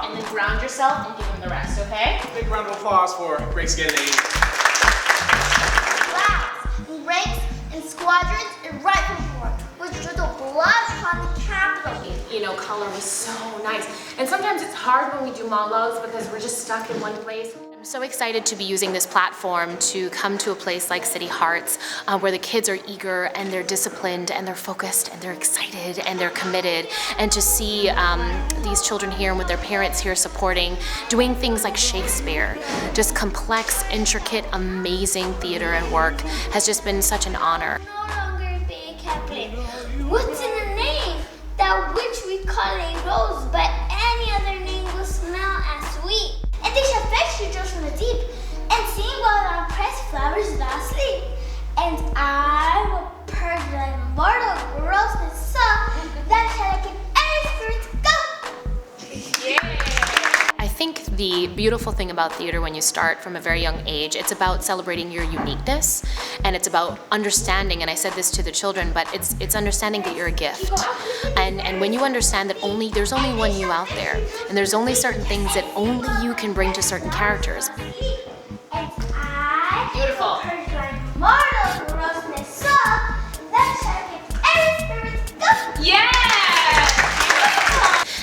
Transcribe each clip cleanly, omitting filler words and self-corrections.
and then ground yourself and give them the rest, okay? Big round of applause for Grace Gealey. Clouds, ranks, and squadrons and rifle corps, which drew the blood from the capital. You know, color was so nice. And sometimes it's hard when we do monologues because we're just stuck in one place. I'm so excited to be using this platform to come to a place like City Hearts where the kids are eager and they're disciplined and they're focused and they're excited and they're committed. And to see these children here and with their parents here supporting, doing things like Shakespeare, just complex, intricate, amazing theater and work has just been such an honor. No longer being captive. What's in a name? That which we call a rose, but any other name will smell as sweet. And they shall fetch you just from the deep, and sing while on pressed flowers without sleep. And I will purge thy mortal grossness so that shall keep every spirit go. Yeah. I think the beautiful thing about theater when you start from a very young age, it's about celebrating your uniqueness, and it's about understanding, and I said this to the children, but it's understanding that you're a gift. And when you understand that there's only one you out there, and there's only certain things that only you can bring to certain characters. And I Beautiful. will purge thy mortal grossness so that shall keep every spirit go. Yeah!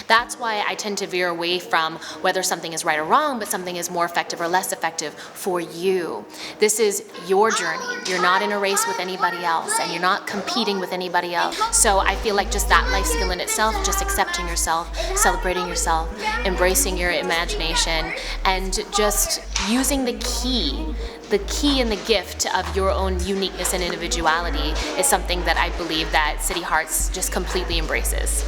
That's why I tend to veer away from whether something is right or wrong, but something is more effective or less effective for you. This is your journey. You're not in a race with anybody else, and you're not competing with anybody else. So I feel like just that life skill in itself, just accepting yourself, celebrating yourself, embracing your imagination, and just using the key and the gift of your own uniqueness and individuality is something that I believe that City Hearts just completely embraces.